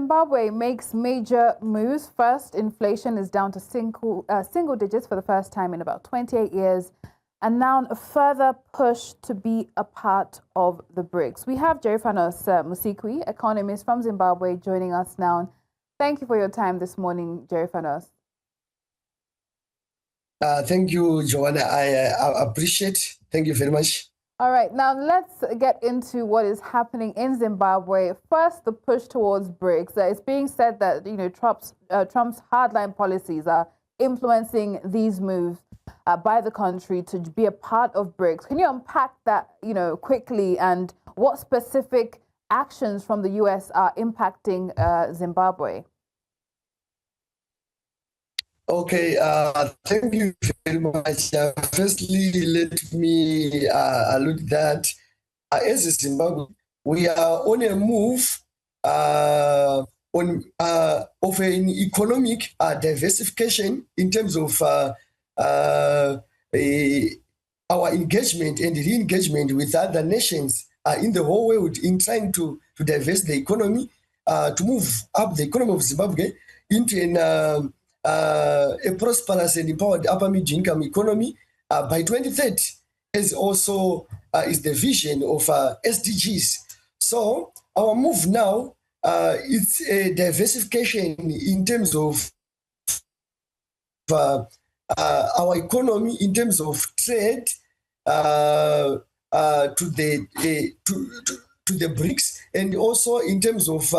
Zimbabwe makes major moves. First, inflation is down to single digits for the first time in about 28 years. And now a further push to be a part of the BRICS. We have Jeriphanos Musikwi, economist from Zimbabwe, joining us now. Thank you for your time this morning, Jeriphanos. Thank you, Joanna. I appreciate. Thank you very much. All right, now let's get into what is happening in Zimbabwe. First, the push towards BRICS. It's being said that Trump's hardline policies are influencing these moves by the country to be a part of BRICS. Can you unpack that quickly, and what specific actions from the US are impacting Zimbabwe? Okay, thank you very much. Firstly, let me allude that as a Zimbabwe, we are on a move of an economic diversification in terms of our engagement and re-engagement with other nations in the whole world in trying to diversify the economy, to move up the economy of Zimbabwe into a prosperous and empowered upper mid-income economy by 2030, as also is the vision of SDGs. So our move now, it's a diversification in terms of our economy, in terms of trade to the BRICS, and also in terms of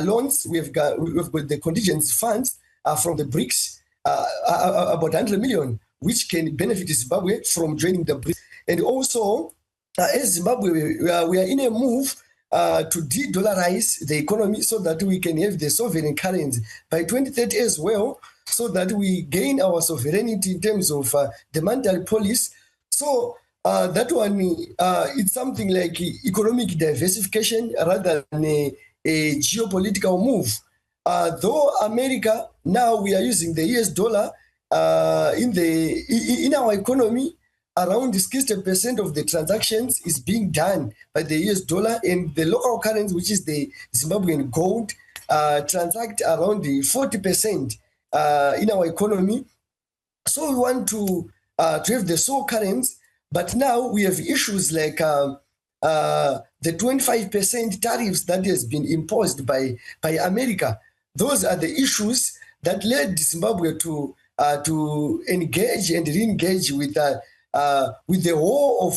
loans. We've got the contingency funds from the BRICS, about 100 million, which can benefit Zimbabwe from joining the BRICS. And also, as Zimbabwe, we are in a move to de-dollarize the economy so that we can have the sovereign currency by 2030 as well, so that we gain our sovereignty in terms of the monetary policy. So that one, it's something like economic diversification rather than a geopolitical move. Though America, now we are using the US dollar in our economy, around 60% of the transactions is being done by the US dollar, and the local currency, which is the Zimbabwean gold, transact around the 40% in our economy. So we want to have the sole currency, but now we have issues like the 25% tariffs that has been imposed by America. Those are the issues that led Zimbabwe to engage and re-engage with the whole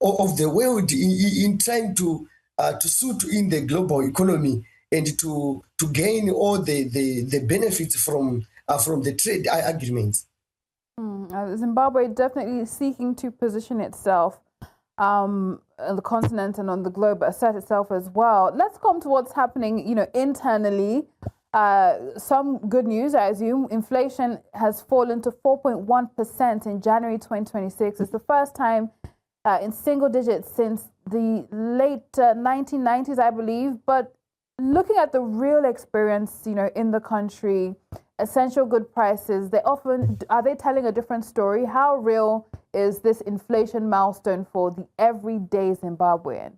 of the world in trying to suit in the global economy and to gain all the benefits from the trade agreements. Zimbabwe definitely seeking to position itself on the continent and on the globe, assert itself as well. Let's come to what's happening, internally. Some good news, I assume. Inflation has fallen to 4.1% in January 2026. It's the first time in single digits since the late 1990s, I believe. But looking at the real experience, in the country, essential good prices, are they telling a different story? How real is this inflation milestone for the everyday Zimbabwean?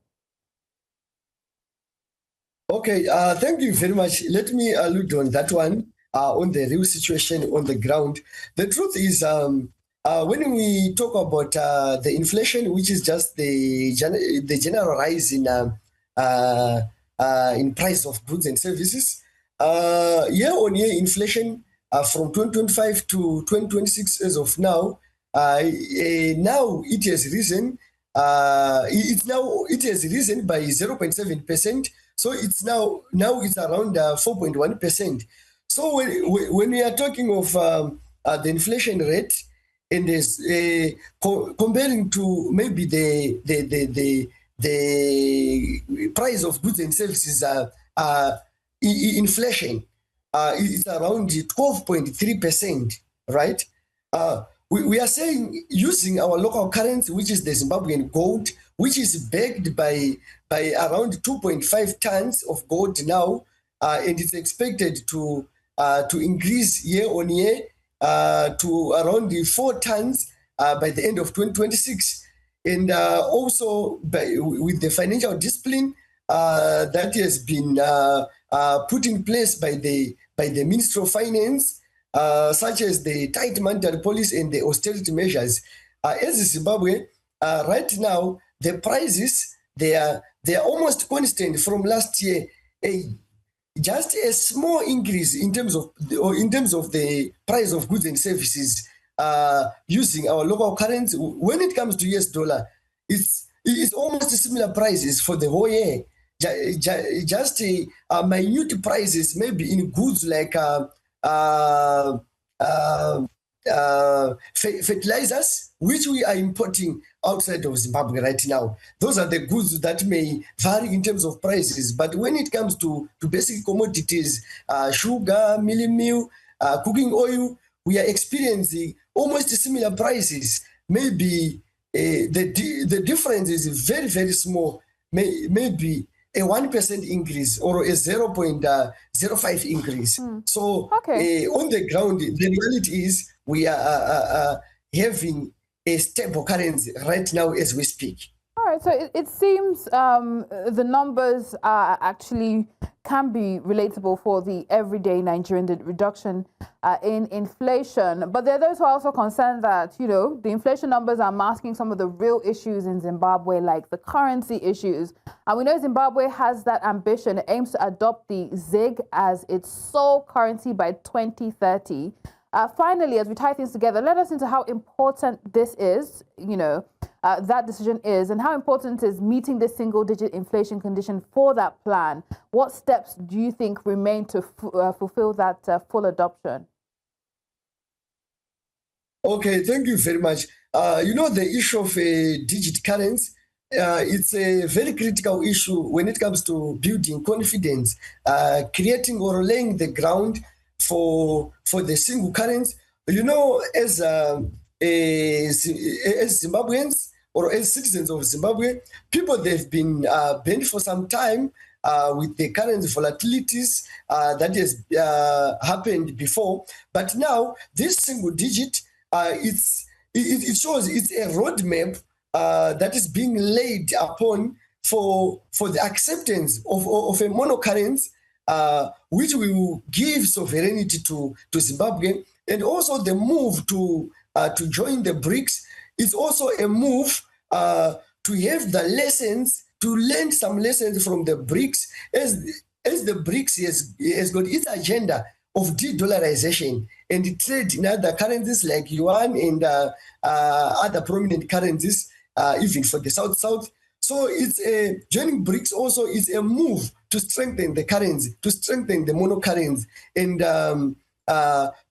Okay, thank you very much. Let me allude on that one, on the real situation on the ground. The truth is, when we talk about the inflation, which is just the general rise in price of goods and services, year-on-year inflation from 2025 to 2026 as of now, now it has risen. It has risen by 0.7%. So it's now it's around 4.1%. So when we are talking of the inflation rate, and comparing to maybe the price of goods and services, inflation is around 12.3%, right? We are saying using our local currency, which is the Zimbabwean gold, which is backed by around 2.5 tons of gold now, and it's expected to increase year on year to around 4 tons by the end of 2026. And also with the financial discipline that has been put in place by the Ministry of Finance, such as the tight monetary policy and the austerity measures. As Zimbabwe, right now, the prices they are almost constant from last year. Just a small increase in terms of the price of goods and services using our local currency. When it comes to US dollar, it's almost similar prices for the whole year. Just minute prices, maybe in goods like fertilizers, which we are importing outside of Zimbabwe right now. Those are the goods that may vary in terms of prices. But when it comes to basic commodities, sugar, milling meal, cooking oil, we are experiencing almost similar prices. Maybe the difference is very, very small, maybe a 1% increase or a 0.05 increase. So on the ground, the reality is we are having a stable currency right now as we speak. All right, so it seems the numbers actually can be relatable for the everyday Nigerian, the reduction in inflation. But there are those who are also concerned that, you know, the inflation numbers are masking some of the real issues in Zimbabwe, like the currency issues. And we know Zimbabwe has that ambition. It aims to adopt the ZiG as its sole currency by 2030. Finally, as we tie things together, let us into how important this is, you know, that decision is, and how important is meeting this single-digit inflation condition for that plan. What steps do you think remain to fulfill that full adoption? Okay, thank you very much. You know, the issue of a digit currency, it's a very critical issue when it comes to building confidence, creating or laying the ground for the single currency. You know, as Zimbabweans or as citizens of Zimbabwe, people, they've been banned for some time with the currency volatilities that has happened before. But now this single digit, it shows it's a roadmap that is being laid upon for the acceptance of a monocurrency, which will give sovereignty to Zimbabwe, and also the move to join the BRICS is also a move to have the lessons, to learn some lessons from the BRICS, as the BRICS has got its agenda of de-dollarization and trade in other currencies like yuan and other prominent currencies, even for the South. So it's joining BRICS also is a move to strengthen the currency, to strengthen the monocurrency, and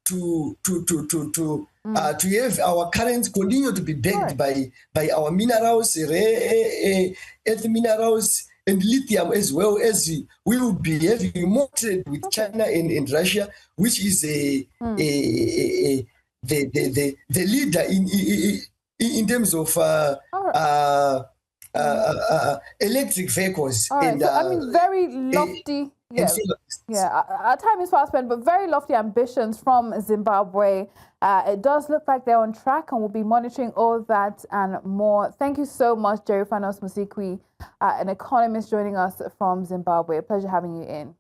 to have our currency continue to be backed by our minerals, rare earth minerals, and lithium, as well as we will be having more trade with China and Russia, which is the leader in terms of electric vehicles. All right, and, so, I mean, very lofty. Our time is fast spent, but very lofty ambitions from Zimbabwe. It does look like they're on track, and we'll be monitoring all that and more. Thank you so much, Jeriphanos Musikwi, an economist joining us from Zimbabwe. A pleasure having you in.